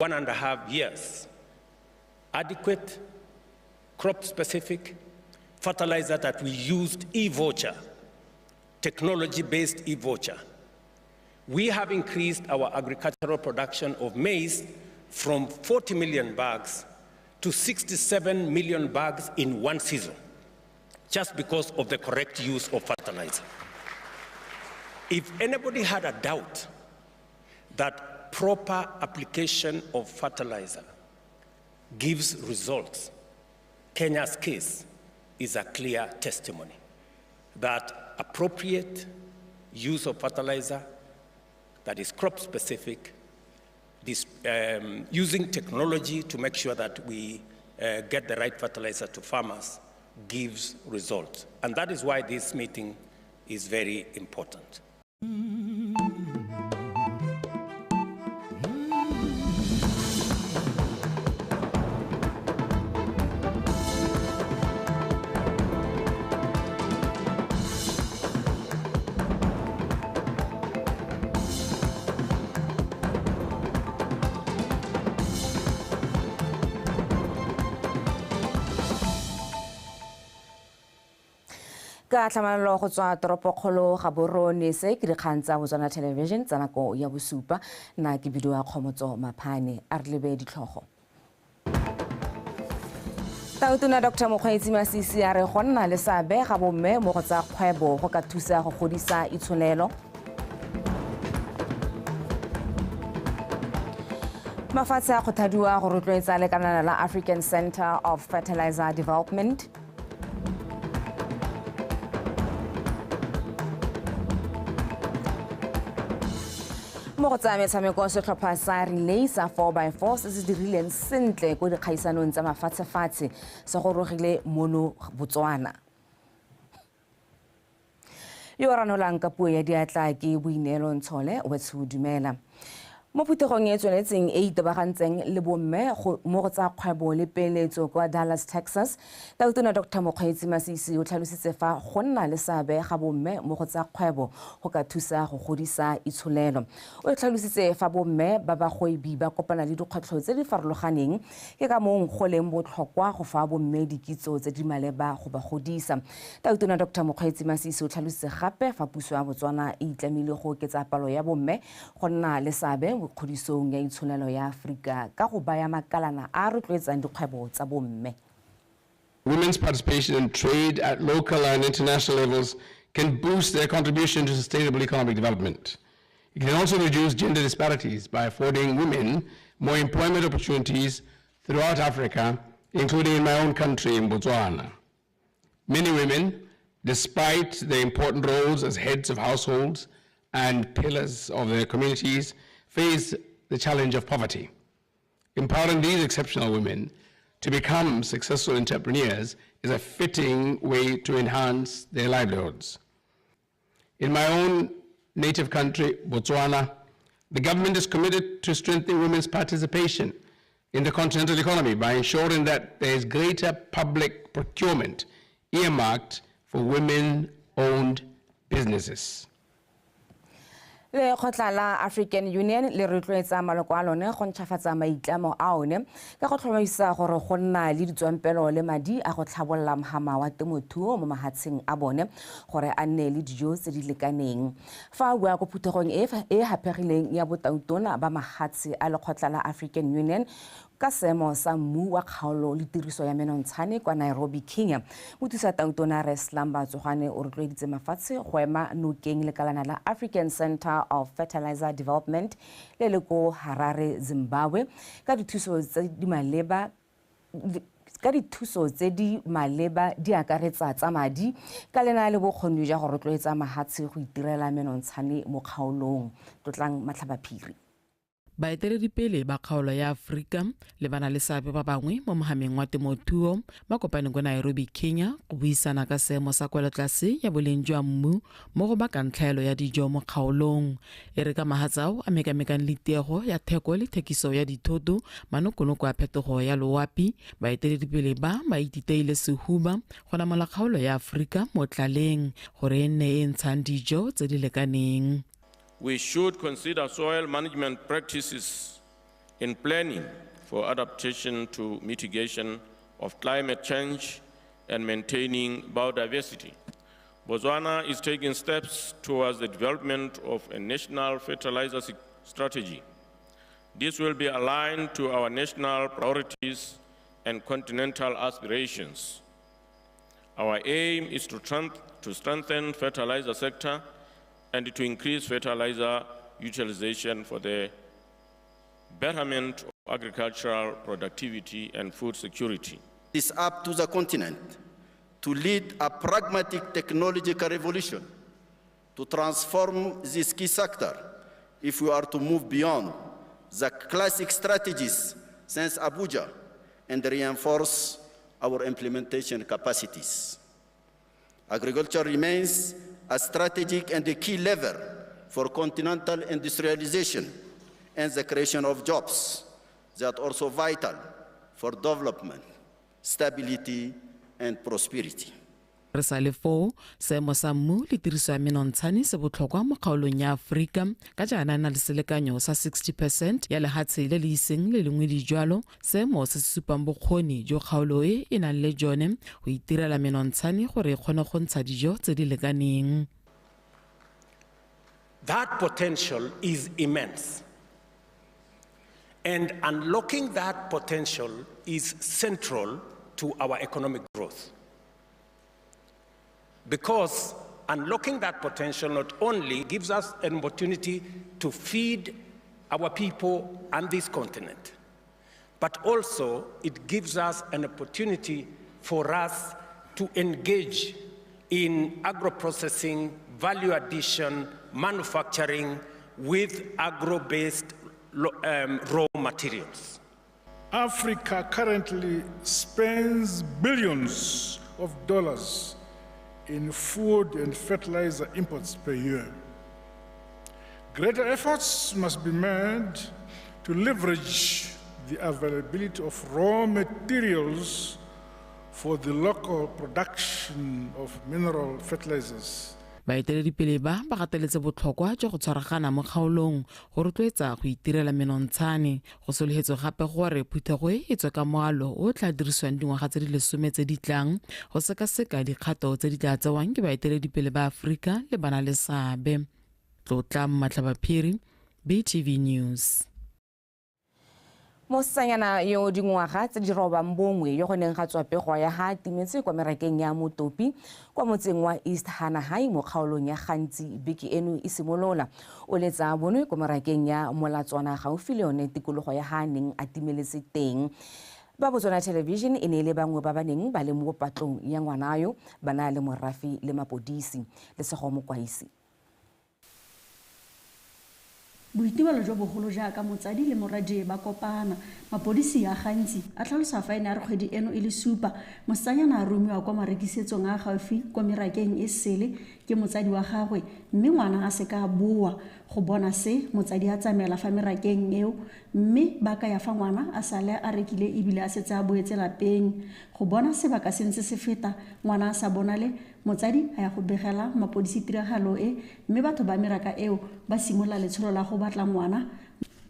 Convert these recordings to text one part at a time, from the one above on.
1.5 years. Adequate, crop-specific fertilizer that we used e-voucher, technology-based e-voucher. We have increased our agricultural production of maize from 40 million bags to 67 million bags in one season, just because of the correct use of fertilizer. If anybody had a doubt that proper application of fertilizer gives results, Kenya's case is a clear testimony that appropriate use of fertilizer that is crop-specific, using technology to make sure that we get the right fertilizer to farmers gives results. And that is why this meeting is very important. Ka tlhamalalo go tswa toropokgolo ga borone se ke dikgang tsa BOTSWANA television tsa nako ya bosupa nna ke bidiwa Kgomotso Maphane a re lebe ditlhogo. Tautona Dr. Mokgweetsi Masisi a re go nna le seabe ga bomme mo go tsa kgwebo go ka thusa go godisa itsholelo. Mafatshe a kgothadiwa go rotloetsa lekanana la African Center of Fertilizer Development. Mo go tsa metshameko setlhopha sa relay sa 4x4 se se dirileng sentle go dikgaisanong tsa mafatshe-fatshe se go rogile mono Botswana. Yo ranolang ka puo ya diatla ke Boineelo Ntshole o tsho dumela. Mo phuthegong e tsweletseng e itebagantseng le bomme mo go tsa kgwebo le peeletso kwa Dallas, Texas, Tautona Dr. Mokgweetsi Masisi o tlhalositse fa go nna le seabe ga bomme mo go tsa kgwebo go ka thusa go godisa itsholelo. O tlhalositse fa bomme ba bagwebi ba kopana le dikgwetlho tse di farologaneng ke ka mong go leng botlhokwa go fa bomme dikitso tse di maleba go ba godisa. Tautona Dr. Mokgweetsi Masisi o tlhalositse gape fa puso ya Botswana e itlamile go oketsa palo ya bomme go nna le seabe kgodisong ya itsholelo ya Afrika ka go baya makalana a rotloetsang dikgwebo tsa bomme. Women's participation in trade at local and international levels can boost their contribution to sustainable economic development. It can also reduce gender disparities by affording women more employment opportunities throughout Africa, including in my own country, in Botswana. Many women, despite their important roles as heads of households and pillars of their communities, face the challenge of poverty. Empowering these exceptional women to become successful entrepreneurs is a fitting way to enhance their livelihoods. In my own native country, Botswana, the government is committed to strengthening women's participation in the continental economy by ensuring that there is greater public procurement earmarked for women-owned businesses. Le khotla la African Union le rotloetsa maloko a lone go ntšhafatsa maitlamo a one ka go tlhomamisa gore go nna le ditswampelo le madi a go tlhabolola mogama wa temothuo mo mahatsheng a bone gore a nne le dijo tse di lekaneng. Fa a bua ko phuthegong e hapegileng ya botautona ba mahatshe a lekgotla la African Union ka seemo sa mmu wa kgaolo le tiriso ya menontsane kwa Nairobi, Kenya, mothusa tautona Lamba Tsogane o rotloeditse mafatshe go ema nokeng lekalana la African Center of Fertilizer Development le le ko Harare, Zimbabwe ka dithuso tse di maleba di akaretsa tsa madi ka lena le bokgoni jwa go rotloetsa mahatshe go itirela menontsane mo kgaolong. Tlotlang Matlhabaphiri. Baeteledipele ba kgaolo ya Afrika le bana le seabe ba bangwe mo mohameng wa temothuo ba kopane kwa Nairobi, Kenya go buisana ka seemo sa kwelotlase ya boleng jwa mmu mo go bakang tlhaelo ya dijo mo kgaolong. E re ka mahatsao a mekamekang le tiego ya theko le thekiso ya dithoto manokonoko a phetogo ya loapi. Baeteledipele ba ititeile sehuba go namola kgaolo ya Afrika mo tlaleng gore e nne e ntshang dijo tse di lekaneng. We should consider soil management practices in planning for adaptation to mitigation of climate change and maintaining biodiversity. Botswana is taking steps towards the development of a national fertilizer strategy. This will be aligned to our national priorities and continental aspirations. Our aim is to strengthen fertilizer sector and to increase fertilizer utilization for the betterment of agricultural productivity and food security. It's up to the continent to lead a pragmatic technological revolution to transform this key sector if we are to move beyond the classic strategies since Abuja and reinforce our implementation capacities. Agriculture remains a strategic and a key lever for continental industrialization and the creation of jobs that are also vital for development, stability, and prosperity. Re sa le foo seemo sa mmu le tiriso ya menontsane se botlhokwa mo kgaolong ya Aforika ka jaana na le selekanyo sa 60% ya lehatshe le le iseng le lengwe dijwalo seemo se se supang bokgoni jo kgaolo e e nang le jone go itirela menontsane gore e kgone go ntsha dijo tse di lekaneng. That potential is immense. And unlocking that potential is central to our economic growth. Because unlocking that potential not only gives us an opportunity to feed our people and this continent, but also it gives us an opportunity for us to engage in agro-processing, value addition, manufacturing with agro-based raw materials. Africa currently spends billions of dollars in food and fertilizer imports per year. Greater efforts must be made to leverage the availability of raw materials for the local production of mineral fertilizers. Baeteledipele ba gateletse botlhokwa jwa go tshwaragana mo kgaolong go rotloetsa go itirela menontsane go sologetswe gape gore phuthego e tswe ka moalo o tla dirisiwang dingwaga tse di 10 tse di tlang go sekaseka dikgato tse di tla tsewang ke baeteledipele ba Aforika le bana le seabe. Tlotla Matlhabaphiri, BTV News. Mosanyana yo dingwaga tse di robang bongwe yo go neng ga tswapego ya ha timetse kwa merakeng ya motopi kwa motseng wa East Hanahai mo kgaolong ya gantsi biki eno e simolola o letsa bonwe kwa merakeng ya Molatswana gaufi le yone tikologo ya ha neng a timeletse teng. Ba Botswana Television e ne le bangwe ba baneng ba le mo patlong ya ngwanayo bana le morafi le mapodisi le sego mokwaisi. Boitebelo jo bogolo jaaka motsadi le moradi ba kopana mapodisi ya gantsi a tlhalosa fa ene a re kgwedi eno e le supa mosanyana a romiwa kwa marekisetsong a gaufi kwa merakeng e sele ke motsadi wa gagwe mme ngwana a se ka boa go bona se motsadi a tsamela fa merakeng eo mme ba ka ya fa ngwana a sale a rekile ebile a setse a boetse lapeng go bona sebaka se ntse se feta ngwana a sa bonale motsadi a ya go begela mapodisi tiragalo e mme batho ba meraka eo ba simola letsholo la go batla ngwana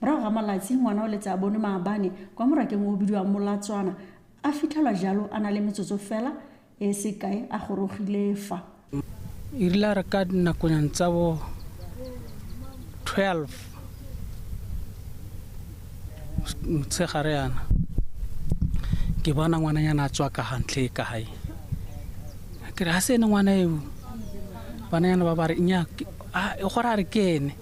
morago ga malatsi ngwana o letsa a bone maabane kwa morakeng o bidiwang Molatswana a fitlhelwa jalo a na le metsotso fela e se kae a gorogile fa irila re ka dinakonyana tsa bo 12 motshegare yana ke bona ngwananyana a tswa ka gantle ka hae ke re ha se ne ngwana eo bananyana ba ba re nya e gore a re kene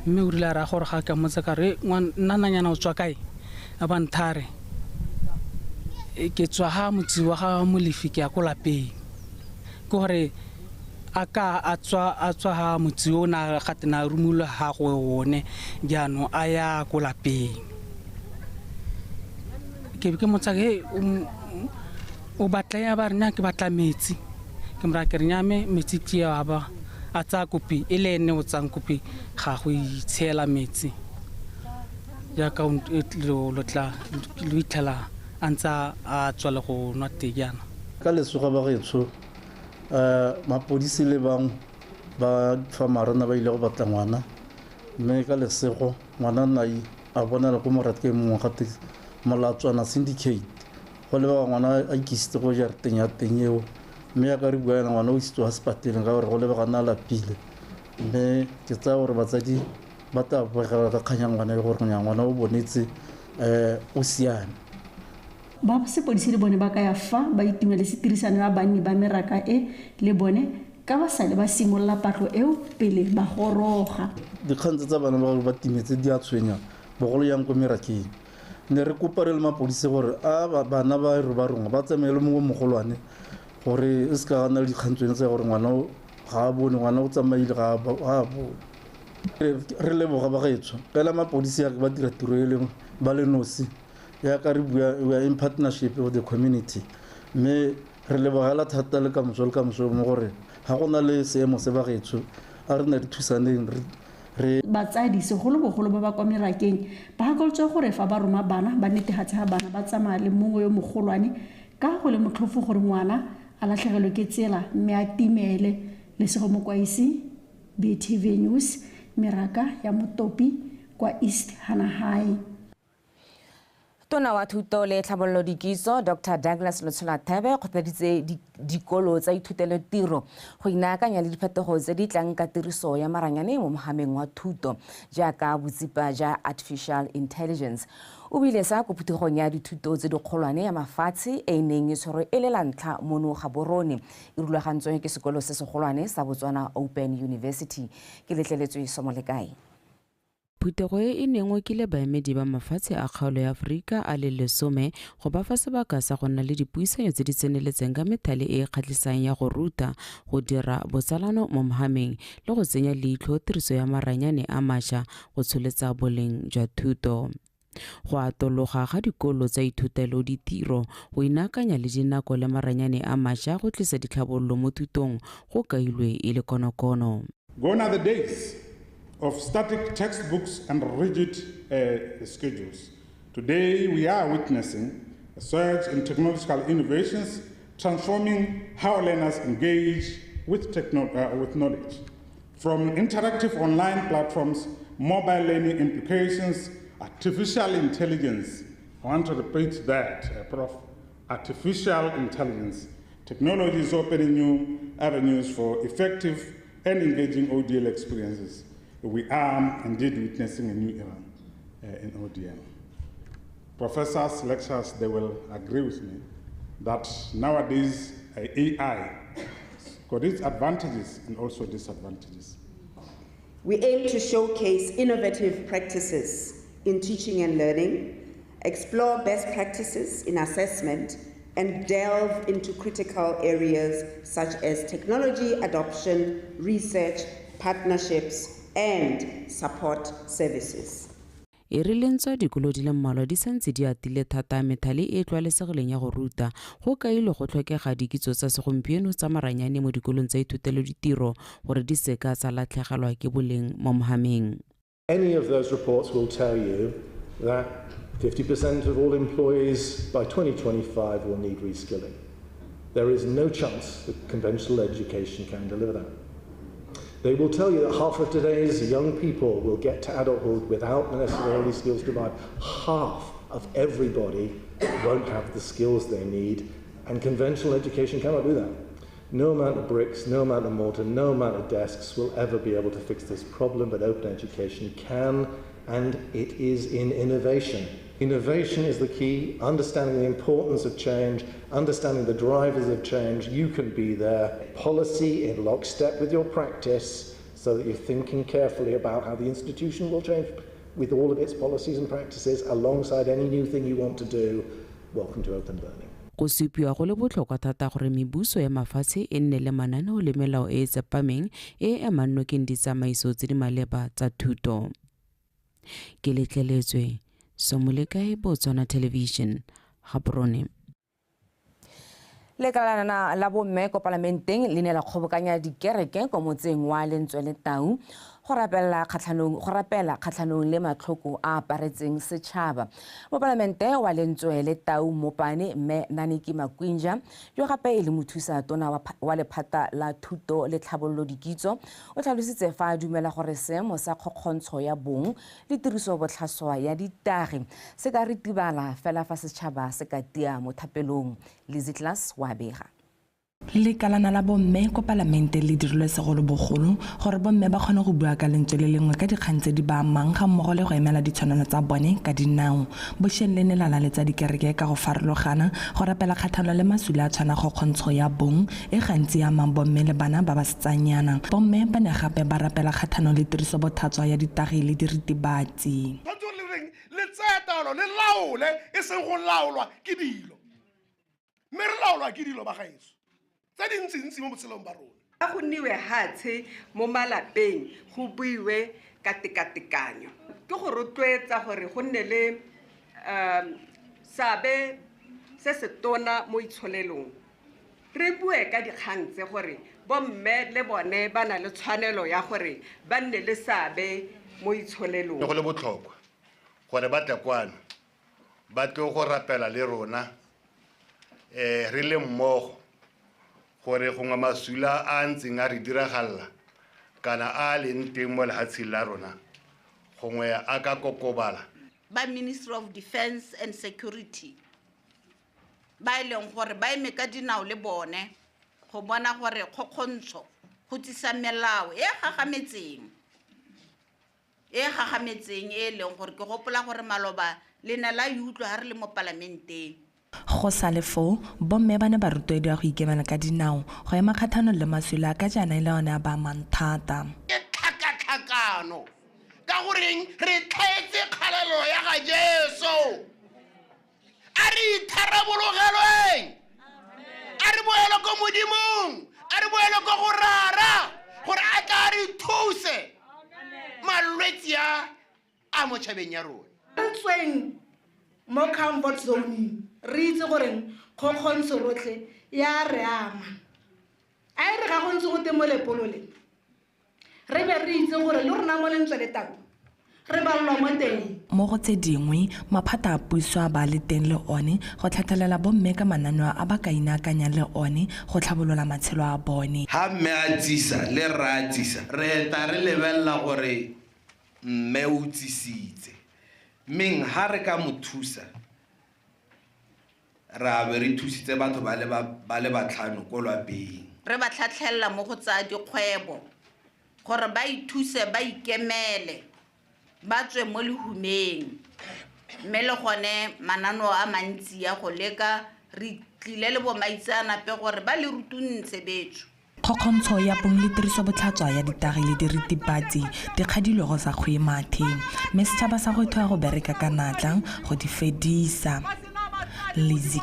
mme o rile a ra gore ga ka motse ka re ngwananyana o tswa kae a ba nthare ke tswa ha motsi wa ga Molefi ke ya ko lapeng ke gore a ka a tswa ha motsi o na gatena rumula ha go one jaano a ya ko lapeng ke motsa ke o batla ya ba rena ke batla metsi ke mra ke nyame metsi ke ya ba a tsa kopi ele ene o tsang kopi ga go itshela metsi ya ka lo tla lo ithala antsa a tswala go nwa tejana ka letsoga ba getso mapodisi le bang ba fa marana ba ile go batla ngwana mme ka lesego ngwana nai a bonela ko moratke mongwe gate molatswana syndicate go lebega ngwana a ikisitse go jareteng ya teng eo mme ya ka re bua ena ngwana o isitswe hospitaleng ka gore go lebega na lapile mme ke tsaya gore batsadi ba ta bogela ka kganya ngwana le gore ngwana o bonetse o siame ba sepodisi le bone ba ka ya fa ba itumele setirisano ya banni ba meraka e le bone ka ba sale ba simolla patlo eo pele ba goroga dikgang tsa bana ba ba timetse di a tshwenya bogolo yang ko merakeng ne re kopa re le mapodisi gore a bana ba re ba rongwa ba tsamaele mongwe mogolwane gore e se ka gana le dikgang tswene tsa gore ngwana ga a bone ngwana o tsamaile ga a bone re leboga ba gaetsho fela mapodisi ya ba dira tiro e leng ba le nosi ya ka re bua we are in partnership with the community mme re lebogela thata le ka moso mo gore ga go na le seemo se ba gaetsho a re na re thusaneng re batsadi segolobogolo ba ba kwa merakeng ba gakoltswe gore fa ba roma bana ba netegatse ga bana ba tsamaya le mongwe yo mogolwane ka go le motlhofo gore ngwana a latlhegelwe ke tsela mme a timele le sego mokwaisi BTV News meraka ya Motopi kwa East Hanahai. Tona wa thuto le tlhabololo dikiso Dr. Douglas Lotsholwa-Thebe go tladitse dikolo tsa ithutelo tiro go inaakanya le diphetogo tse di tlang ka tiriso ya maranyane mo mogameng wa thuto jaaka botsipa ja artificial intelligence. O bile sa go phuthegong ya dithuto tse dikgolwane ya mafatshe e neng e tshwere e le lantlha mono Gaborone e rulagantswe ke sekolo se segolwane sa Botswana Open University ke letleletswe Somolekae. Phutego e nengwe ke le baemedi ba mafatshe a kgaolo ya Afrika a le 10 go ba fa sebaka sa go nna le dipuisano tse di tseneletseng ka methale e kgatlisang ya go ruta go dira botsalano mo mogameng le go tsenya leitlho tiriso ya maranyane a mašwa go tsholetsa boleng jwa thuto. Go atologa ga dikolo tsa ithutelo ditiro go inaakanya le dinako le maranyane a mašwa go tlisa ditlhabololo mo thutong go kailwe e le konokono. Gone are the days of static textbooks and rigid schedules. Today, we are witnessing a surge in technological innovations, transforming how learners engage with knowledge. From interactive online platforms, mobile learning implications, artificial intelligence. I want to repeat that, Prof. Artificial intelligence. Technology is opening new avenues for effective and engaging ODL experiences. We are indeed witnessing a new era in ODL. Professors, lecturers, they will agree with me that nowadays AI got its advantages and also disadvantages. We aim to showcase innovative practices in teaching and learning, explore best practices in assessment, and delve into critical areas such as technology adoption, research, partnerships, and support services. E re lentso dikolo di le mmalwa di santse di atile thata methale e tlwaelesegileng ya go ruta go kailwe go tlhokega dikitso tsa segompieno tsa maranyane mo dikolong tsa ithutelo ditiro gore di seka tsa latlhegelwa ke boleng mo mogameng. Any of those reports will tell you that 50% of all employees by 2025 will need reskilling. There is no chance that conventional education can deliver that. They will tell you that half of today's young people will get to adulthood without the necessary skills to survive. Half of everybody won't have the skills they need, and conventional education cannot do that. No amount of bricks, no amount of mortar, no amount of desks will ever be able to fix this problem, but open education can, and it is in innovation. Innovation is the key, understanding the importance of change, understanding the drivers of change. You can be there. Policy in lockstep with your practice so that you're thinking carefully about how the institution will change with all of its policies and practices alongside any new thing you want to do. Welcome to open learning. Go supiwa go le botlhokwa thata gore mebuso ya mafatshe e nne le mananeo le melao e tsepameng e amannokeng ditsamaiso tse di maleba tsa thuto. Ke letleletswe Somolekae Botswana Television, Gaborone. Lekalana la bomme ko parlamenteng le ne la kgobokanya dikereke ko motseng wa Lentswe le Tau go rapela kgatlhanong le matlhoko a aparetseng setšhaba. Mo Palamente wa Lentswe le Tau Mopane mme Naniki Makwinja yo gape e le mothusa tona wa lephata la thuto le tlhabololo dikitso o tlhalositse fa a dumela gore seemo sa kgokgontsho ya bong le tiriso botlhaswa ya ditagi se ka ritibala fela fa setšhaba se ka tia mo thapelong. Lizzy wa bega. Lekalana la bomme ko Palamente le dirile segolo bogolo gore bomme ba kgone go bua ka lentswe le lengwe ka dikgang tse di ba amang ga mmogo le go emela ditshwanelo tsa bone ka dinao. Bošeng le ne la laletsa dikereke ka go farologana go rapela kgatlhanong le masule a tshwana kgokgontsho ya bong e gantsi ya amang bomme le bana ba ba setsanyana. Bomme ba ne gape ba rapela kgatlhanong le tiriso botlhaswa ya ditagi le diritibatsi. Le tsetalo le laole e seng go laolwa ke dilo. Mme re laolwa ke dilo ba gaetso. Tsa dintsi mo botshelong ba rona. A go nniwe hatshe mo malapeng go buiwe ka tekatekanyo. Ke go rotloetsa gore go nne le sabe se se tona mo itsholelong. Re bue ka dikgang tse gore bomme le bone ba na le tshwanelo ya gore ba nne le sabe mo itsholelong. Go le botlhokwa gore ba tlekwana ba tlo go rapela le rona re le mmogo gore go nga masula a ntseng a re diragalla kana a leng teng mo lehatsheng la rona gongwe a ka kokobala. Ba Ministry of Defense and Security ba ileng gore ba eme ka dinao le bone go bona gore kgokgontsho go tsisa melao e gagametseng e leng gore ke gopola gore maloba le na la yutlwa ha re le mo Palamenteng. Go sa le foo bomme ba ne ba rotloediwa go ikemela ka dinao go ema kgatlhanong le masule a ka jaana e le one a ba amang thata. Ke tlhakatlhakano ka goreng re tlhaetse kgalelo ya ga Jesu a re itharabologelweng a re boele ko modimong a re boele ko go rara gore a tla re thuse malwetse a mo tšhabeng ya rona. Ntsweng mo comfort zone re itse gore kgokgontsho rotlhe ya re ama a e re ga go ntse go te mo lepolole re be re itse gore le rona mo Lentswe le Tau re balelwa mo teng. Mo go tse dingwe maphata a puso a ba le teng le one go tlhatlhelela bomme ka mananeo a ba ka inaakanyang le one go tlhabolola matshelo a bone. Ha mme a tsisa le ra tsisa re ta re lebelela gore mme o tsisitse meng ha re ka mothusa ra be re thusitse batho ba le batlhano ko lwapeng. Re ba tlhatlhella mo go tsa dikgwebo gore ba ithuse ba ikemele ba tswe mo lehumeng mme le gone mananeo a mantsi ya go leka re tlile le bomaitseanape gore ba le rutuntse betso. Kgokgontsho ya bong le tiriso botlhaswa ya ditagi le diritibatsi di kgadilwe go sa kgwe matheng mme setšhaba sa go ithoya go bereka ka natla go di fedisa. Lizzy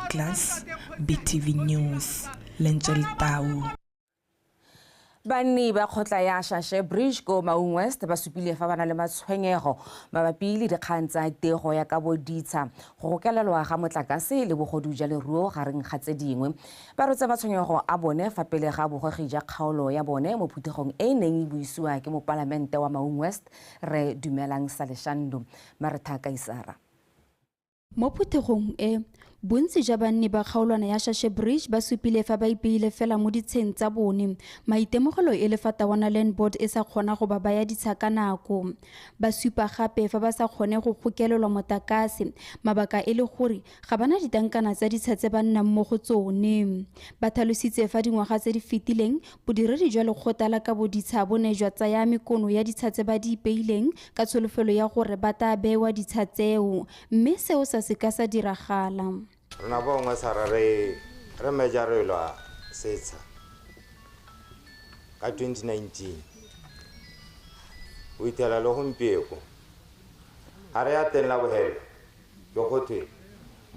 BTV News, Lentswe le Tau. Banni ba khotla ya Shashe Bridge ko Maung West ba supile fa bana le matshwenyego mabapi le dikgang tsa tego ya ka boditsha go gokelelwa ga motlakase le bogodu ja leruo gareng ga tse dingwe ba rotse matshwenyego a bone fa pele ga bogogi ja kgaolo ya bone mo phuthegong e neng e buisiwa ke mo Palamente wa Maung West re Dumelang Saleshando Maretha Kaisara. Mo phuthegong e bontsi ja banni ba kgaolwana ya Shashe Bridge ba supile fa ba ipeile fela mo ditsheng tsa bone maitemogelo e le fa Tawana Land Board e sa kgona go ba baya ditshaka nako ba supa gape fa ba sa kgone go gokelelwa motakase mabaka e le gore ga bana ditankana tsa ditshatse ba nnang mo go tsone ba thalositse fa dingwaga tse di fetileng bodiredi jwa lekgotla la ka boditsha bone jwa tsaya mekono ya ditshatse ba di ipeileng ka tsholofelo ya gore ba ta bewa ditshatseo mme seo sa se ka sa diragala. Rona bongwe sara re mejarelwa setsa ka 2019 o itela le gompieko ga re ya teng la bohelo ke gotwe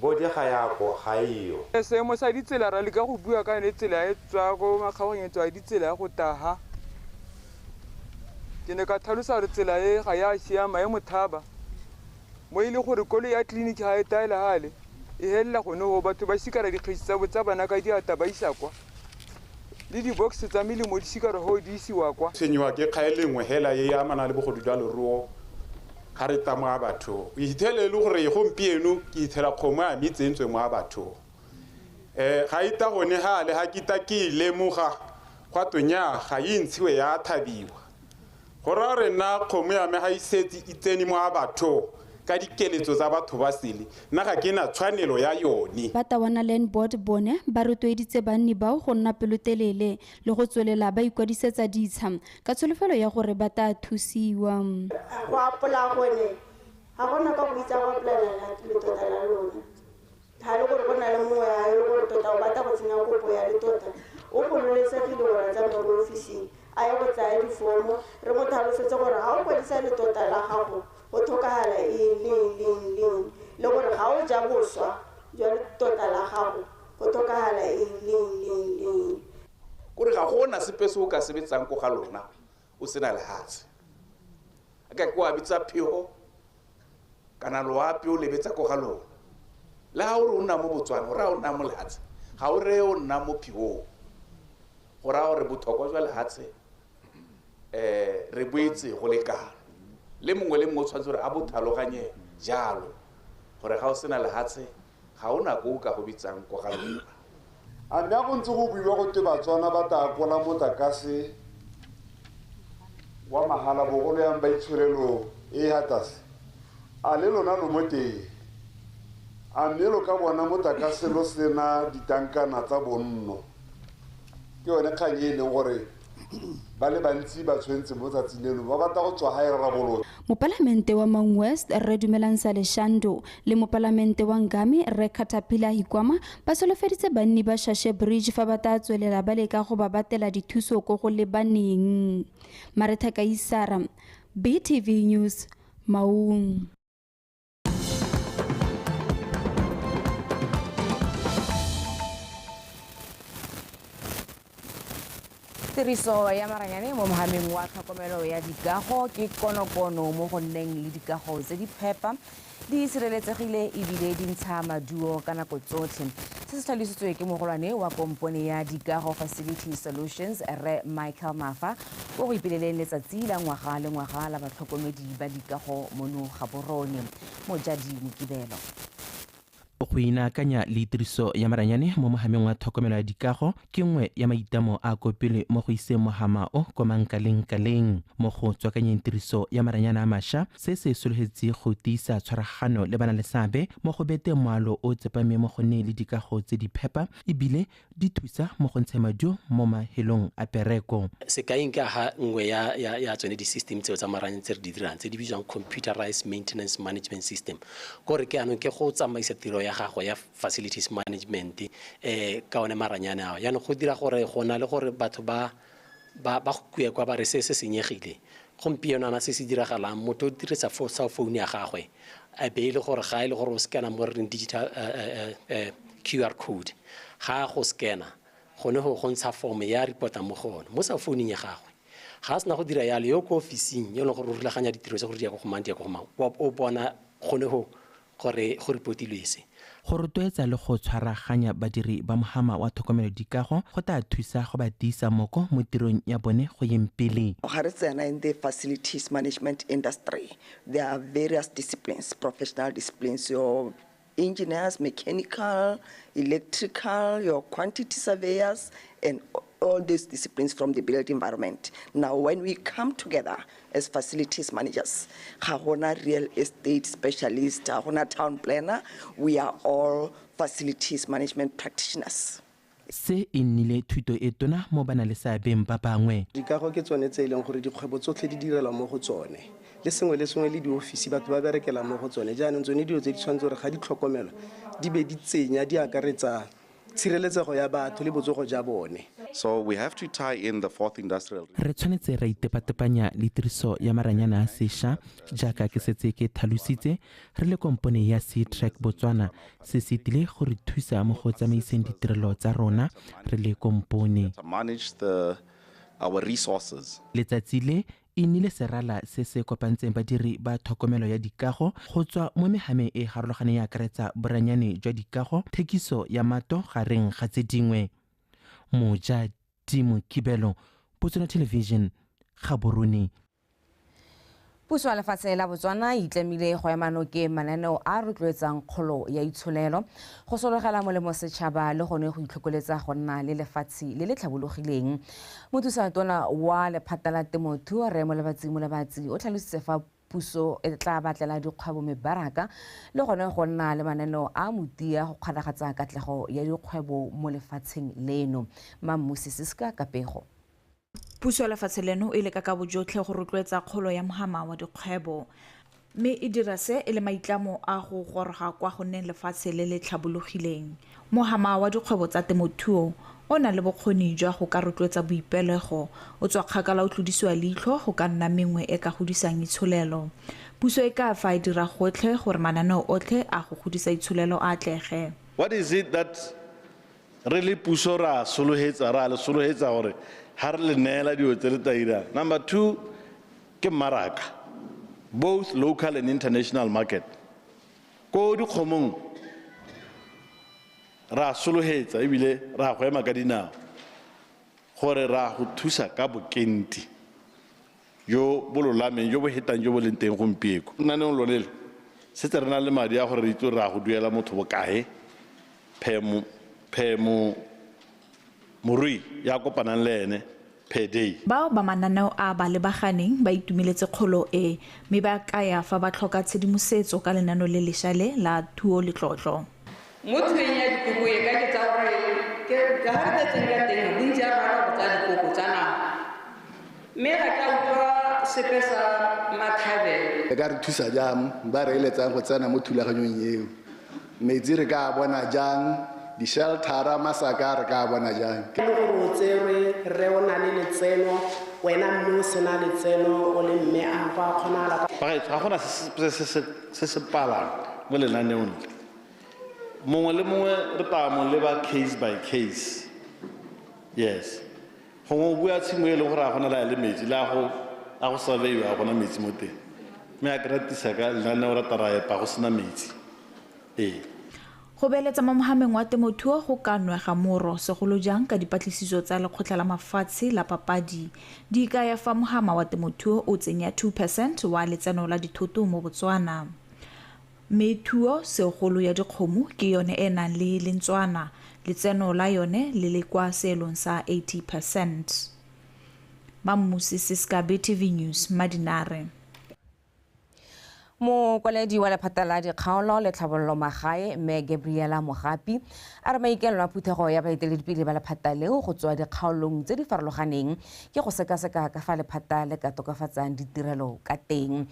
bodi ga ya go ga iyo seemo sa ditsela ra le ka go bua ka ne tsela e tswa go makgabanyetso a ditsela go taga ke ne ka tlhalosa re tsela e ga ya siama e mothaba mo ile gore kolo ya clinic ha e taela hale e hella go no batho ba sikara dikgisi tsa botsa bana ka diata ba isa kwa le di-box tsa melemo di sikare go di isiwa kwa tshwenyiwa ke kgaele nngwe hela ye ya amana le bogodu jwa leruo ga re tamo a batho o ithele le gore gompieno ke ithela kgomo a metsentswe mo a batho ga ita gone gale ga kita ke lemoga gwa tonya ga e ntshiwe ya thabiwa gore re na kgomo ya me ga isetse itseni mo a batho ka dikeletso tsa batho ba sele nna ga ke na tshwanelo ya yone Batawana Land Board bone ba rotloeditse banni bao go nna pelotelele le go tswelela ba ikwadisetsa ditsha ka tsholofelo ya gore ba ta thusiwa go apola gone ga gona ka go itsa go apolela le tota la lona ga le gore go na le mongwe a le gore tota o batla go tsenya kopo ya le tota o gololesegile gore a tsamaya mo ofising a ya go tsaya difomo re mo tlhalosetse gore ga o kwadisa le tota la gago o tlhokagala eng le gore ga o ja boswa jwa le tota la gago o tlhokagala eng kore ga gona sepe se o ka sebetsang ko ga lona o sena lehatshe a ka ke wa bitsa phego kana loapi o lebetsa ko ga lona le ga o re o nna mo Botswana o ra o nna mo lehatshe ga o re o nna mo phegong go ra gore bothokwa jwa lehatshe re boetse go lekana le mongwe le mongwe o tshwanetse gore a bothaloganye jalo gore ga o sena lehatshe ga o nako o ka go bitsang ko ga lona a mme go ntse go buiwa go te Batswana ba ta apola motlakase wa mahala bogolo yang ba itshwarelo e hatase a le lona lo mo teng a mme lo ka bona motlakase lo sena ditankana tsa bonno ke yone kgang e leng gore ba le bantsi ba tshwentse mo tsatsing leno ba batla go tswa gae rarabolola Mopalamente wa Mang West Re Dumelansa Leshando le mopalamente wa Ngami Re Caterpillar Hikwama ba solofeditse banni ba Shashe Bridge fa ba ta tswelela ba leka go ba batela dithuso go go lebaneng Maretha Kaisara BTV News Maung Tiriso ya maranyane mo mohameng wa tlhokomelo ya dikago ke konokono mo go nneng le dikago tse di phepa di sireletsegile ebile di ntsha maduo ka nako tsotlhe se se tlhalositswe ke mogolwane wa kompone ya Dikgang Facility Solutions Re Michael Mafa o go ipeleleng letsatsi la ngwaga le ngwaga la batlhokomedi ba dikago mono Gaborone Mojadi Mokibelo go inakanya le tiriso ya maranyane mo mohameng wa tlhokomelo ya dikago ke nngwe ya maitamo a kopele mo go iseng mohama o ko mankaleng mo go tswakanyeng tiriso ya maranyane a mašwa se se sologetse go tiisa tshwaragano le bana le seabe mo go beteng moalo o tsepame mo go nne le dikago tse di phepa ebile di thusa mo go ntsha maduo mo mahelong a pereko sekaeng ka ha nngwe ya tsone di-system tseo tsa maranyane tse re di dirang tse di bitswang computerized maintenance management system kore ke anong ke go tsamaisa tiro ya gago ya facilities management ka one maranyane ao yaanong go dira gore go na le gore batho ba kuya kwa ba re se senyegile gompieno ana se se diragalang motho o dirisa cell phone ya gagwe a be le gore ga e le gore o scanner mo re digital QR code ga go scanner gone go ntsha form ya reporta mo gone mo cell phone ya gagwe ga sena go dira yalo yo ko officing yo le gore o rulaganya ditiro tsa gore di ya go mang o bona gone gore go reportilwe se go rotloetsa le go tshwaraganya badiri ba mohama wa tlhokomelo dikago go tla thusa go ba tiisa moko mo tirong ya bone go yeng pele in the facilities management industry there are various disciplines professional disciplines your engineers mechanical electrical your quantity surveyors and all these disciplines from the built environment. Now, when we come together as facilities managers, real estate specialists, town planner, we are all facilities management practitioners. se e nnile thuto e tona mo bana le seabeng ba bangwe dikago ke tsone tse e leng gore dikgwebo tsotlhe di direla mo go tsone le sengwe le diofisi batho ba berekela mo go tsone jaanong tsone dilo tse di tshwanetse gore ga di tlhokomelo di be di tsenya di akaretsa tshireletsego ya batho le botsogo ja bone. So we have to tie in the fourth industrial. Re tshwanetse ra itepatepanya le tiriso ya maranyana a sešwa jaaka ke setse ke tlhalositse re le kompone ya SETRAC Botswana se se tlile go re thusa mo go tsamaiseng ditirelo tsa rona re le kompone. To manage our resources. Letsatsi le e nnile serala se se kopantseng badiri ba tlhokomelo ya dikago go tswa mo mehameng e garologane ya akaretsa boranyane jwa dikago thekiso ya mato gareng ga tse dingwe Mojadi Timo Kibelo, BOTSWANA Television, Gaborone. Puso ya lefatshe la Botswana e itlemile go ema nokeng mananeo a rotloetsang kgolo ya itsholelo go sologela molemo setšhaba le gone go itlhokoletsa go nna le lefatshe le le tlhabologileng. Mothusalatona wa lephata la temothuo Rre Molebatsi o tlhalositse fa puso e tla batlela dikgwebo mebaraka le gone go nna le mananeo a motia go kgaragatsa katlego ya dikgwebo mo lefatsheng leno. Mammusi Siska Kapego. Puso ya lefatshe leno e leka ka bojotlhe go rotloetsa kgolo ya mogama wa dikgwebo, mme e dira se e le maitlamo a go goroga kwa go nneng lefatshe le le tlhabologileng. Mogama wa dikgwebo tsa temothuo o na le bokgoni jwa go ka rotloetsa boipelego, o tswa kgakala o tlodisiwa leitlho go ka nna mengwe e ka godisang itsholelo. Puso e ka fa e dira gotlhe gore mananeo otlhe a go godisa itsholelo a atlege. What is it that really puso ra le solohetsa gore ha re le neela dio tse re taira? Number 2 ke maraka, both local and international market. Ko di khomong ra solohetsa ebile ra go ema ka dinao gore ra go thusa ka bokenti yo bololameng jo bo hetang jo bo leng teng gompieko. Nna ne lo lele se tse rena le madi a gore re itse ra go duela motho bokae phemo morui ya kopanang le ene per day. Bao ba mananeo a ba lebaganeng ba itumeletse kgolo e, mme ba kaya fa ba tlhoka tshedimosetso ka lenaneo le lešale la thuo le tlotlo. Mo tshweng ya dikoko e ka ke tsa gore ke ga re tsetseng ka teng bontsi a rata go tsa dikoko tsa naga, mme ga ka utlwa sepe sa mathabele. Ka re thusa jang ba re eletsang go tsena mo thulaganyong eo, metsi re ka bona jang, di sheltera masaka re ka bona jang. Ke go go tsere re ona le letseno, wena mme o sena letseno o le mme a ba khonala ga gona se se palang mo lenaneong. Mongwe le mongwe re tamo le ba case by case. Yes, go bua tshimo e le gore a gona le metsi la go a go survey a gona metsi mo teng, mme a kratisa ka lenaneo ra tarae pa go sena metsi. Go beeletsa mo mohameng wa temothuo go ka nwega moro segolo jang ka dipatlisiso tsa lekgotla la mafatshe la papadi di ka ya fa mohama wa temothuo o tsenya 2% wa letseno la dithoto mo Botswana. Mme thuo segolo ya dikgomo ke yone e nang le lentswana, letseno la yone le le kwa seelong sa 80%. Mammusi Siska BTV News, Madinare. Mokwaledi wa lephata la dikgaolo le tlhabololo magae mme Gabriela Mogapi a re maikaelelo a phuthego ya baeteledipele ba lephata leo go tswa dikgaolong tse di farologaneng ke go sekaseka ka fa lephata le ka tokafatsang ditirelo ka teng.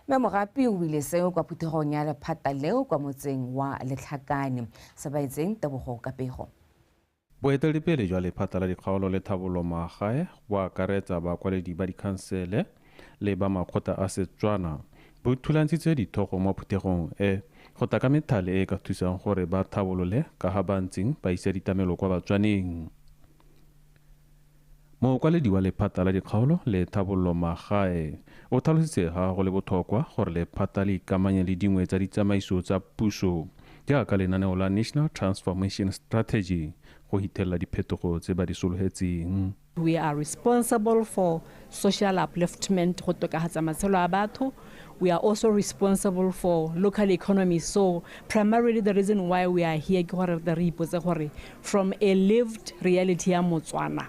Mme Mogapi o buile seo kwa phuthegong ya lephata leo kwa motseng wa Letlhakane. Se ba itseng Tebogo Kapego. Boeteledipele jwa lephata la dikgaolo le tlhabololo magae bo akaretsa bakwaledi ba dikhansele le ba makgotla a SETSWANA bo thulantshitse dithogo mo phuthegong e go taka methale e ka thusang gore ba thabolole ka ga ba ntseng ba isa ditamelo kwa batswaneng. Mokwaledi wa lephata la dikgaolo le tlhabololo magae o tlhalositse ga go le botlhokwa gore lephata le ikamanye le dingwe tsa ditsamaiso tsa puso jaaka lenaneo la National Transformation Strategy go hithelela diphetogo tse ba di sologetseng. We are responsible for social upliftment go tokahatsa matshelo a batho. We are also responsible for local economy. So primarily the reason why we are here from a lived reality ya Botswana.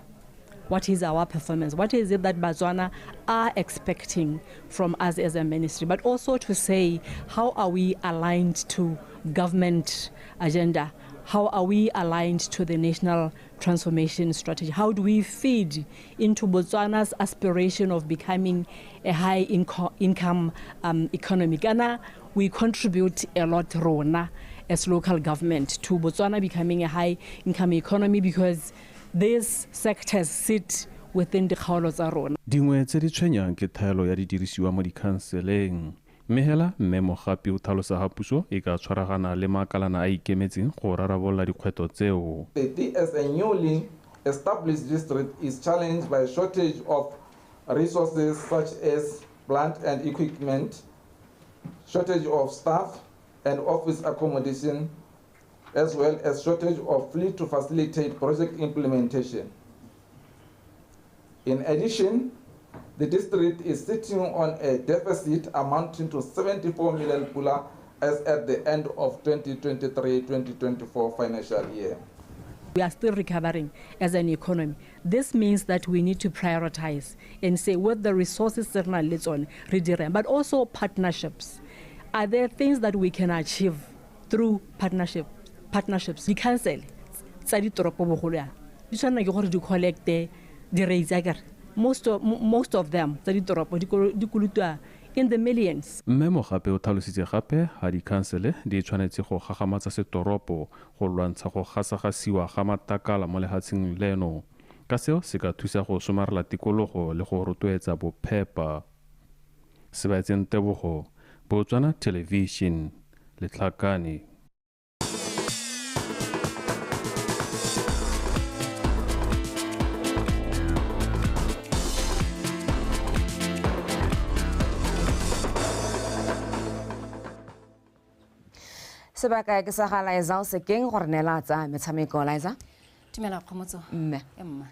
What is our performance? What is it that Botswana are expecting from us as a ministry? But also to say, how are we aligned to government agenda? How are we aligned to the national transformation strategy? How do we feed into Botswana's aspiration of becoming a high income economy? Ghana, we contribute a lot, Rona, as local government, to Botswana becoming a high income economy because these sectors sit within the kgaolo tsa rona. Dingwe tse di tshwenyang ke thaelo ya didirisiwa mo dikhanseleng. Mehela mme Mogapi o tlhalosa ga puso e ka tshwaragana le makalana a ikemetseng go rarabolola dikgwetlho tseo. As a newly established district is challenged by a shortage of resources such as plant and equipment, shortage of staff and office accommodation, as well as shortage of fleet to facilitate project implementation. In addition, the district is sitting on a deficit amounting to 74 million pula as at the end of 2023-2024 financial year. We are still recovering as an economy. This means that we need to prioritize and say what the resources that are on, but also partnerships. Are there things that we can achieve through partnerships? The council, most of them in the millions. Mme mo gape o tlhalositse gape ha dikhansele di tshwanetse go gagamatsa setoropo go lwantsha go gasagasiwa ga matakala mo lehatsheng leno ka seo se ka thusa go somarela tikologo le go rotloetsa bophepa. Sebaetseng Tebogo, Botswana Television, Letlhakane. Sebaka ke sa ga Liza o se keng gore nela tsa metshameko Liza. Tumela khomotso. Mme. Emma.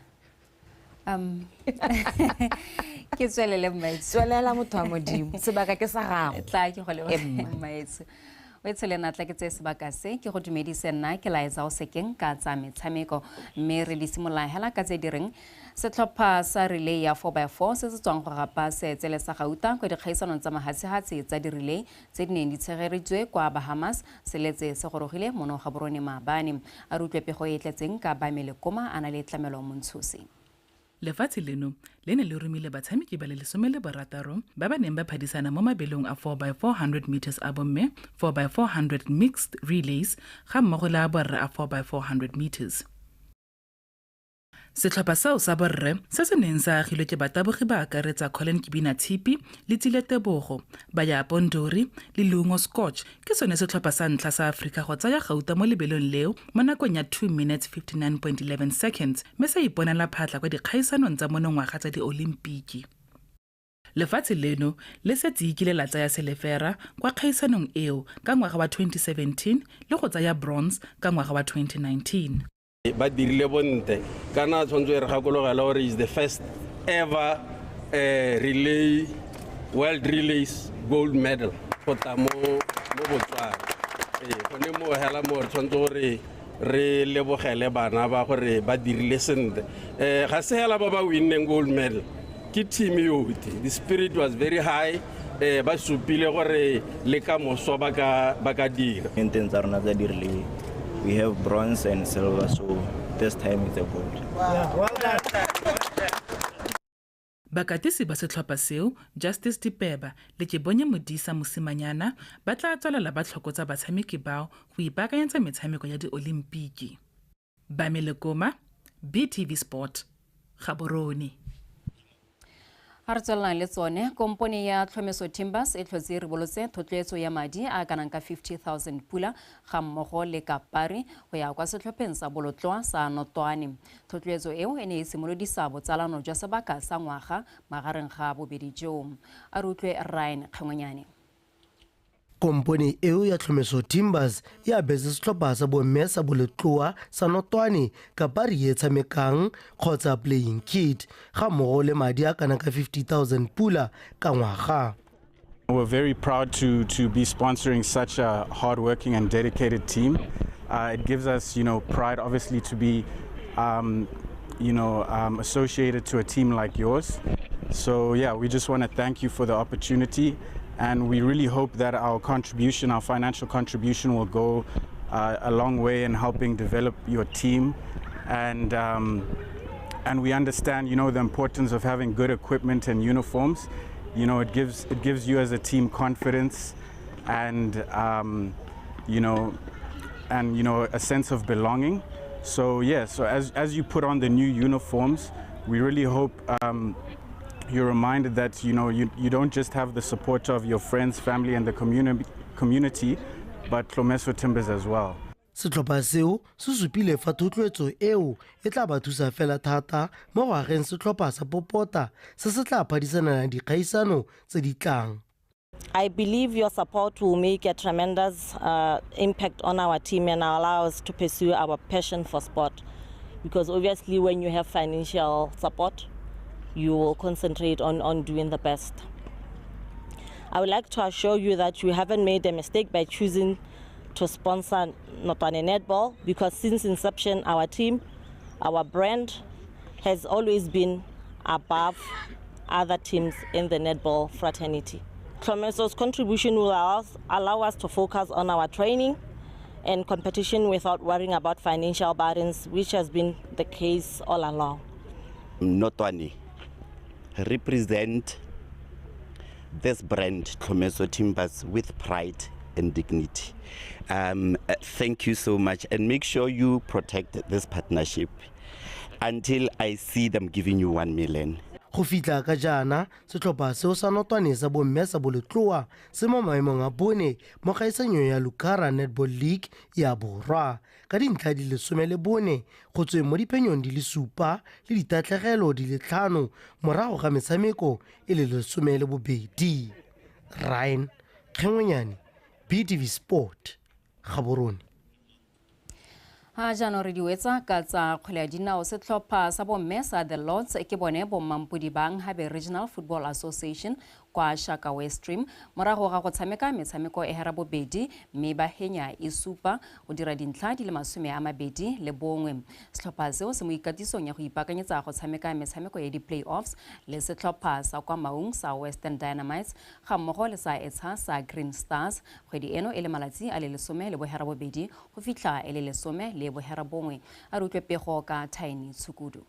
Ke tswelele mmaitso. Tswelela motho wa modimo. Sebaka ke sa gago. Tla ke go le mmaitso. O etsele na tla ke tse sebaka se ke go dumedise nna ke Liza o se keng ka tsa metshameko mme re di simola hela ka tse direng. Setlhopha sa relay ya 4x4 se se tswang go gapa Setsele sa Gauta kwa dikgaisanong tsa mahatshehatse tsa di relay tse di neng di tshegeretswe kwa Bahamas se letse se gorogile mono ga borone maabane a rutlwe pego e tletseng ka Bamele Koma a na le tlamelo montshosi. Lefatshe leno le ne le romile batshameki ba le 16 ba ba neng ba phadisana mo mabelong a 4x400 meters a bomme, 4x400 mixed relays ga mmogo le a borre a 4x400 meters. Setlhopha sao sa borre se se neng sa agilwe ke batabogi ba akaretsa Colin Kibina Tshipi le Tsile Tebogo ba ya Pondori le Lungo Scotch ke sone setlhopha sa ntlha sa Afrika go tsaya gauta mo lebelong leo mo nakong ya 2 minutes 59.11 seconds mme sa iponela phatla kwa dikgaisanong tsa monongwaga tsa di-Olimpiki. Lefatshe leno le setse ikile la tsaya selefera kwa kgaisanong eo ka ngwaga wa 2017 le go tsaya bronze ka ngwaga wa 2019. Ba dirile bonte kana tshwantswe re gakologela gore is the first ever relay world relays gold medal go ta mo Botswana. Gone mo hela mo re tshwantswe gore re lebogele bana ba gore ba dirile sentle. Ga se hela ba winneng gold medal ke team yote. The spirit was very high. Ba supile gore le ka moso ba ka dira tsa rona tsa di relay. We have bronze and silver, so this time it's a gold. Yeah, well done. Bakatisi ba setlhopha seo Justice Dipeba le ke bonye modisa mosimanyana ba tla tswalela ba tlhokotsa batshameki bao go ipaakanyetsa metshameko ya di-Olimpiki. Bamele Koma, BTV Sport, Gaborone. Ha re tswelang le tsone kompone ya Tlhomeso Timbers e tlhotse re bolotse thotloetso ya madi a kanang ka 50,000 pula ga mmogo le kapari go ya kwa setlhopheng sa bolotloa sa Notwane. Thotloetso eo e ne e simolodisa botsalano jwa sebaka sa ngwaga magareng ga bobedi jo. A re utlwe Ryan Kgengonyane. Kompone eo ya Tlhomeso Timbers e abetse setlhopha sa bomme sa bolotloa sa Notwane ka pari e tshamekang kgotsa playing kit ga mmogo le madi a kana ka 50,000 pula ka ngwaga. We're very proud to be sponsoring such a hardworking and dedicated team. It gives us, pride obviously to be, associated to a team like yours. So yeah, we just want to thank you for the opportunity. And we really hope that our financial contribution will go a long way in helping develop your team. And we understand, the importance of having good equipment and uniforms. It gives you as a team confidence and, a sense of belonging. So yeah, so as you put on the new uniforms, we really hope you're reminded that you don't just have the support of your friends, family, and the community, but Tlhomeso Timbers as well. Setlhopha seo se supile fa thotloetso eo e tla ba thusa fela thata mo go ageng setlhopha sa Popota se se tla phadisanang dikgaisano tse di tlang. I believe your support will make a tremendous impact on our team and allow us to pursue our passion for sport. Because obviously when you have financial support, you will concentrate on doing the best. I would like to assure you that you haven't made a mistake by choosing to sponsor Notwane Netball, because since inception, our team, our brand has always been above other teams in the netball fraternity. Tlomeso's contribution will allow us to focus on our training and competition without worrying about financial burdens, which has been the case all along. Notwane represent this brand, Tlomeso Timbers, with pride and dignity. Thank you so much, and make sure you protect this partnership until I see them giving you 1 million. Go fitla ka jana setlhopha seo sa Notwane sa bomme sa Boletloa se mo maemong a bone mo kgaisanyong ya Lukara Netball League ya Borwa ka dintlha di le 14 go tsweng mo diphenyong di le 7 le ditatlegelo di le 5 morago ga metshameko e le 12. Ryan Kgengwenyane, BTV Sport, Gaborone. Jaanong re di wetsa ka tsa kgwele ya dinao. Setlhopha sa bomme sa The Lords ke bone bomampodi ba Nkgabe Regional Football Association kwa Shaka West Stream morago ga go tshameka metshameko e hera bobedi mme ba henya e supa go dira dintlha di le 21. Setlhopha seo se mo ikatisong ya go ipakanyetsa go tshameka metshameko ya di-playoffs le setlhopha sa kwa Maung sa Western Dynamites ga mmogo le sa Etsha sa Green Stars. Kgwedi eno e le malatsi a le 10 le bohera bobedi go fitlha e le 10 le bohera bongwe. A re utlwe pego ka Tiny Tshukudu.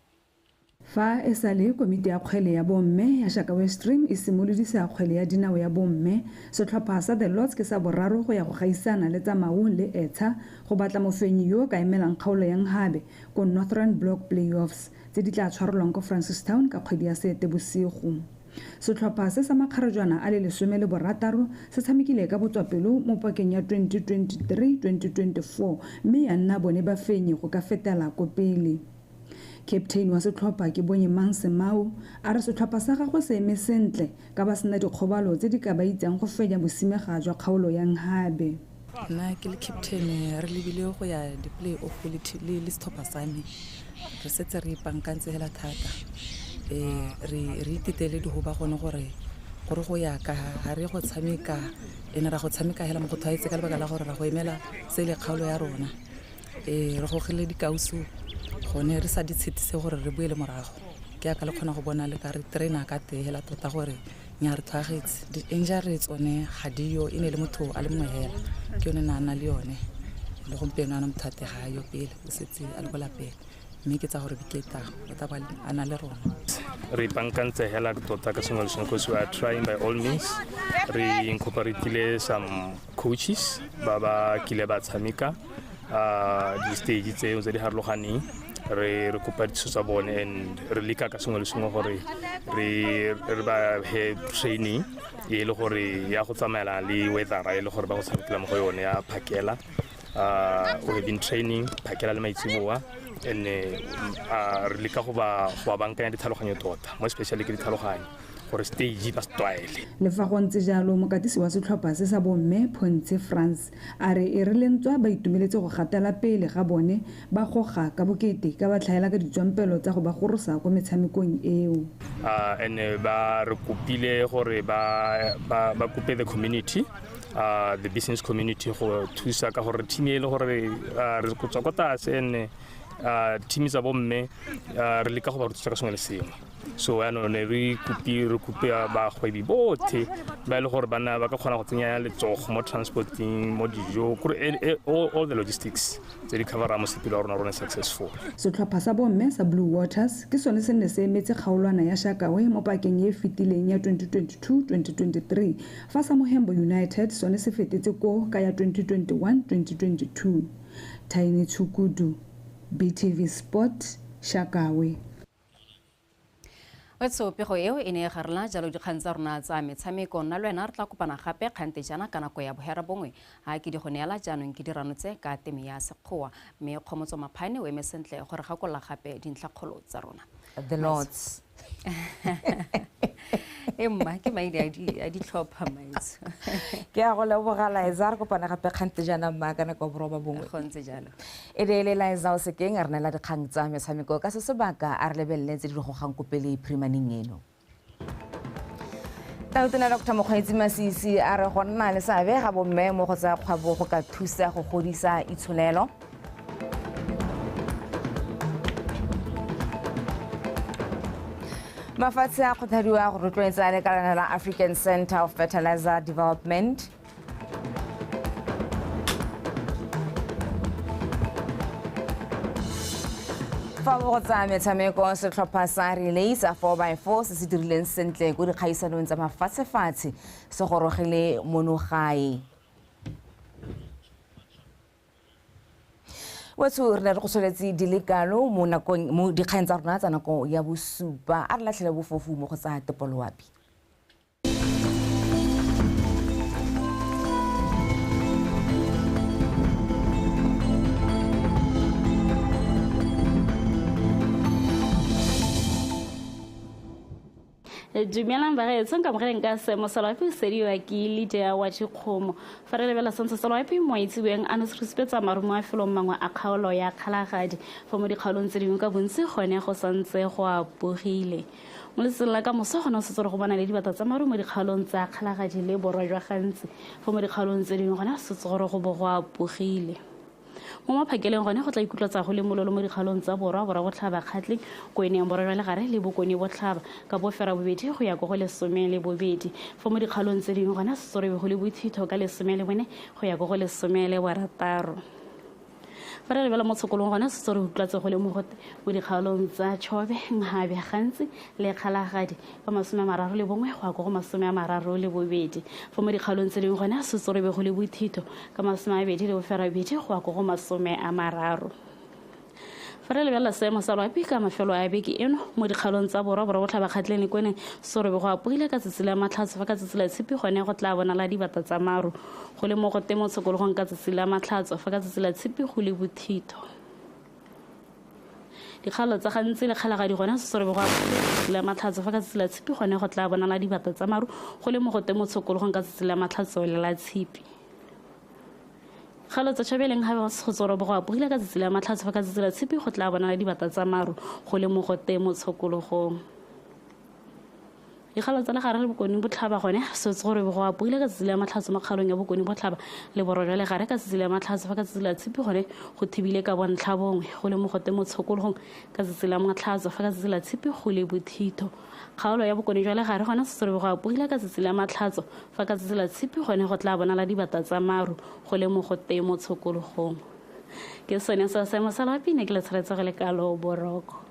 Fa e sale komiti ya kgwele ya bomme ya Shaka West Stream e simolodisa kgwele ya dinao ya bomme, setlhopha sa The Lords ke sa boraro go ya go gaisana le tsa Maung le Etsha go batla mofenyi yo ka emelang kgaolo ya Nkgabe ko Northern Block Playoffs tse di tla tshwarelwang ko Francistown ka kgwedi ya Seetebosigo. Setlhopha se sa makgarajana a le 16 se tshamekile ka botswapelo mo pakeng ya 2023-2024 mme ya nna bone ba fenyi go ka fetela ko pele. Captain wa setlhopha ke Bonye Mangsemau a re setlhopha sa gagwe se eme sentle ka ba sena dikgobalo tse di ka ba itsang go fenya bosimega jwa kgaolo ya Nkgabe. Nna ke le captain re lebile go ya di-play-off le setlhopha sa me re setse re ipankantse hela thata re ititele di go ba gone gore go ya ka ha re go tshameka ene ra go tshameka hela mo go thaetse ka lebaka la gore ra go emela se le kgaolo ya rona re go gile dikausu gone re sa ditshitise gore re boele morago ke aka le khona go bona le ka re trainer ka te hela tota gore nya re thagetse di-injury tsone ga dio ene le motho a le mongwe hela ke yone nana le yone le gompieno ana mothate ga yo pele o setse a le bolapeng mme ke tsa gore biketa o tla ba ana le rona re pankantse hela tota ka sengwe le sengwe because we are trying by all means re incorporatile some coaches ba ba kile ba tshameka di stage tse di harloganeng re kopa dithuso tsa bone and re leka ka sengwe le sengwe gore re ba he training e le gore ya go tsamaela le weather e le gore ba go tshamekela mo go yone ya phakela we have been training phakela le maitsiboa and re leka go ba bankanya ditlhaloganyo tota mo especially ke ditlhaloganyo gore stage ba style le fa go ntse jalo mokatisi wa setlhopha se sa bomme Pontshe France a re e re lentswa ba itumeletse go gatela pele ga bone ba goga ka bokete ka ba tlhaela ka ditswampelo tsa go ba gorosa go metshamekong eo and ba re kopile gore ba kope the community the business community go thusa ka gore team e le gore re go tswa ko tlase ene team tsa bomme re leka go ba rutisa ka sengwe le sengwe so ne re kope ba kgwebi botlhe ba le gore bana ba ka kgona go tsenya letsogo mo transporting mo dijo all the logistics tse di covera mo sepilo wa rona successful. Setlhopha sa bomme sa Blue Waters ke sone se ne se emetse kgaolwana ya Shakawe mo pakeng e fetileng ya 2022-2023 fa sa Mohembo United sone se fetetse ko ka ya 2021-2022. Tiny Tshukudu, BTV Sport, Shakawe. Wetso pego eo e ne garela jalo dikgang tsa rona tsa metshameko nna le wena re tla kopana gape kgante jana ka nako ya bohera bongwe ha ke di goneela jaanong ke diranotse ka teme ya sekgowa mme kgomotso maphane o eme sentle gore ga kolla gape dintlha kgolo tsa rona. The Lords Emma ke maidi a di tlhopha maitse. Ke a go lebogala Liza re kopana gape kgante jana mma kana go boroba bongwe. Go ntse jalo. E le Liza o se keng a rena la dikgang tsa metshameko ka se sebaka a re lebelletse di go gang kopele primaning eno. Tautona Dr. Mokgweetsi Masisi a re go nna le seabe ga bomme mo go tsa kgwebo go ka thusa go godisa itsholelo. Mafatshe a kgothadiwa go rotloetsa lekalana la African Center of Fertilizer Development. Fa go tsa metshameko setlhopha sa relay sa 4x4 se se dirileng sentle go dikgaisanong tsa mafatshefatshe se gorogile monogae. Wetso re ne re go soletse di le kalo mo dikgang tsa rona tsa nako ya bosupa a re latlhele bofofu mo go tsa tepoloapi. Dumelang bagetso nka mogeleng ka seemo sa loapi sediwa ke Lydia wa Dikgomo fa re lebela sentse sa loapi mo itsiweng a ne se respetsa marumo a felong mangwe a kgaolo ya kgalagadi fa mo dikgaolong tse dingwe ka bontsi gone go santse go a bogile mo letsatsing la ka moso gone se tsore go bona le dibata tsa marumo mo dikgaolong tsa kgalagadi le borwa jwa gantsi fa mo dikgaolong tse dingwe gone se tsore go bo go a bogile mo maphakeleng gone go tla ikutlwatsa go le mololo mo dikgaolong tsa borwa botlhaba kgatlhe koeneng borwa le gare le bokone botlhaba ka bofera bobedi go ya go lesome le bobedi fa mo dikgaolong tse dingwe gone se tsore go le bothitho ka lesome le bone go ya go lesome le barataro fa re lebela mo tshokolong gone se tsore go tlwatsa go le mogote mo dikgaolong tsa Chobe Nghabe gantsi le Kgalagadi ka masome a mararo le bongwe go ya go masome a mararo le bobedi fa mo dikgaolong tse dingwe gone se tsore go le bothitho ka masome a bedi le bofera bedi go ya go masome a mararo fa re lebela seemo sa loapi ka mafelo a beke eno mo dikgaolong tsa borwa botlhaba kgatlheng le kweneng sore go apogile ka tsitsila matlhatso fa ka tsitsila tshipi gone go tla bonala dibata tsa maru go le mo go temo tshokologong ka tsitsila matlhatso fa ka tsitsila tshipi go le bothitho dikgaolo tsa gantsi le Kgalagadi gone se sore go apogile matlhatso fa ka tsitsila tshipi gone go tla bonala dibata tsa maru go le mo go temo tshokologong ka tsitsila matlhatso le la tshipi Khalo tsa Chabeleng ha ba se tsoro go apogile ka tsitsila matlhatso fa ka tsitsila tshipi go tla bona dibata tsa maru go le mo go temo tshokologong Dikgalo tsa le gare le bokone botlhaba gone se tsore go apogile ka tsitsila matlhatso mo kgalong ya bokone botlhaba le borwa le gare ka tsitsila matlhatso fa ka tsitsila tshipi gone go thibile ka bontlhabongwe go le mo go temo tshokologong ka tsitsila matlhatso fa ka tsitsila tshipi go le bothitho kgaolo ya bokone jwa le gare gone se tsore go apogile ka tsitsila matlhatso fa ka tsitsila tshipi gone go tla bona dibata tsa maru go le mo go temo tshokologong ke sone sa seemo sa loapi ne ke le tshwaretsegile ka lo boroko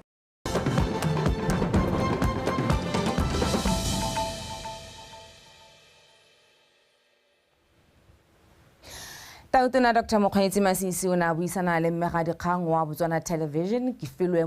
Tautona Dr. Mokgweetsi Masisi o ne a buisana le mmega dikgang wa Botswana Television ke filwe